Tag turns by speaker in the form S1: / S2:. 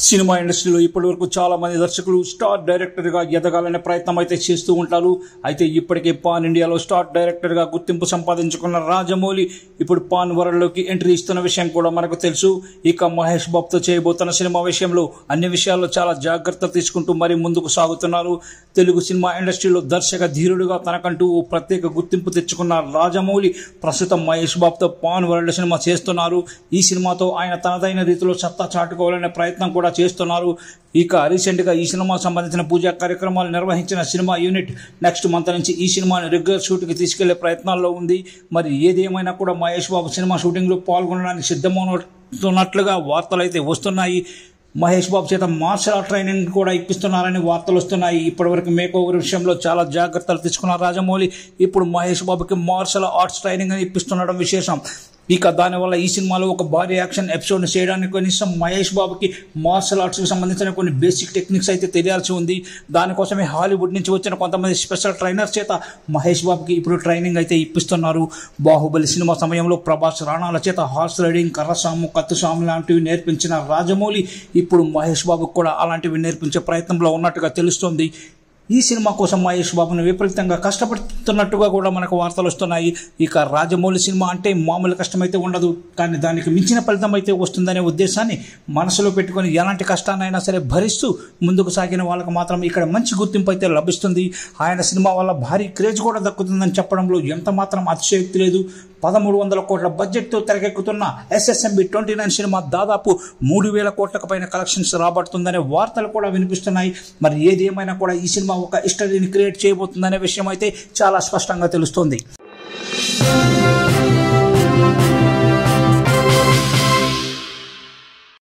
S1: Cinema ఇండస్ట్రీలో ఇప్పటివరకు చాలా మంది దర్శకులు స్టార్ డైరెక్టర్గా ఎదగాలనే ప్రయత్నం అయితే చేస్తూ ఉంటారు. అయితే ఇప్పటికే పాన్ ఇండియాలో స్టార్ డైరెక్టర్గా గుర్తింపు సంపాదించుకున్న రాజమౌళి ఇప్పుడు పాన్ వరల్డ్లోకి ఎంట్రీ ఇస్తున్న విషయం కూడా మనకు తెలుసు. ఇక మహేష్ బాబుతో చేయబోతున్న సినిమా విషయంలో అన్ని విషయాల్లో చాలా జాగ్రత్త తీసుకుంటూ మరి ముందుకు సాగుతున్నారు. తెలుగు సినిమా ఇండస్ట్రీలో దర్శక ధీరుడుగా తనకంటూ ఓ ప్రత్యేక గుర్తింపు తెచ్చుకున్న రాజమౌళి ప్రస్తుతం మహేష్ బాబుతో పాన్ వరల్డ్ సినిమా చేస్తున్నారు. ఈ సినిమాతో ఆయన తనదైన రీతిలో సత్తా చాటుకోవాలనే ప్రయత్నం కూడా చేస్తున్నారు. ఇక రీసెంట్ గా ఈ సినిమా సంబంధించిన పూజా కార్యక్రమాలు నిర్వహించిన సినిమా యూనిట్ నెక్స్ట్ మంత్ నుంచి ఈ సినిమాని రెగ్యులర్ షూట్ కి తీసుకెళ్లే ప్రయత్నాల్లో ఉంది. మరి ఏదేమైనా కూడా మహేష్ బాబు సినిమా షూటింగ్ లో పాల్గొనడానికి సిద్ధమవుతున్నట్లుగా వార్తలు అయితే వస్తున్నాయి. మహేష్ బాబు చేత మార్షల్ ఆర్ట్ ట్రైనింగ్ కూడా ఇప్పిస్తున్నారని వార్తలు వస్తున్నాయి. ఇప్పటివరకు మేక్ ఓవర్ విషయంలో చాలా జాగ్రత్తలు తీసుకున్న రాజమౌళి ఇప్పుడు మహేష్ బాబుకి మార్షల్ ఆర్ట్స్ ట్రైనింగ్ అని ఇప్పిస్తుండడం విశేషం. ఇక దానివల్ల ఈ సినిమాలో ఒక భారీ యాక్షన్ ఎపిసోడ్ చేయడానికి కనీసం మహేష్ బాబుకి మార్షల్ ఆర్ట్స్ కి సంబంధించిన కొన్ని బేసిక్ టెక్నిక్స్ అయితే తెలియాల్సి ఉంది. దానికోసమే హాలీవుడ్ నుంచి వచ్చిన కొంతమంది స్పెషల్ ట్రైనర్స్ చేత మహేష్ బాబుకి ఇప్పుడు ట్రైనింగ్ అయితే ఇప్పిస్తున్నారు. బాహుబలి సినిమా సమయంలో ప్రభాస్ రాణాల చేత హార్స్ రైడింగ్, కర్రసాము, కత్తుసాము లాంటివి నేర్పించిన రాజమౌళి ఇప్పుడు మహేష్ బాబుకు కూడా అలాంటివి నేర్పించే ప్రయత్నంలో ఉన్నట్టుగా తెలుస్తోంది. ఈ సినిమా కోసం మహేష్ బాబును విపరీతంగా కష్టపడుతున్నట్టుగా కూడా మనకు వార్తలు వస్తున్నాయి. ఇక రాజమౌళి సినిమా అంటే మామూలు కష్టమైతే ఉండదు, కానీ దానికి మించిన ఫలితం అయితే వస్తుందనే ఉద్దేశాన్ని మనసులో పెట్టుకుని ఎలాంటి కష్టాన్నైనా సరే భరిస్తూ ముందుకు సాగిన వాళ్ళకు మాత్రం ఇక్కడ మంచి గుర్తింపు అయితే లభిస్తుంది. ఆయన సినిమా వల్ల భారీ క్రేజ్ కూడా దక్కుతుందని చెప్పడంలో ఎంత మాత్రం అతిశయోక్తి లేదు. 1300 కోట్ల బడ్జెట్తో తెరకెక్కుతున్న SSMB 29 సినిమా దాదాపు 3000 కోట్లకు పైన కలెక్షన్స్ రాబడుతుందనే వార్తలు కూడా వినిపిస్తున్నాయి. మరి ఏదేమైనా కూడా ఈ సినిమా ఒక హిస్టరీని క్రియేట్ చేయబోతుందనే విషయం అయితే చాలా స్పష్టంగా తెలుస్తోంది.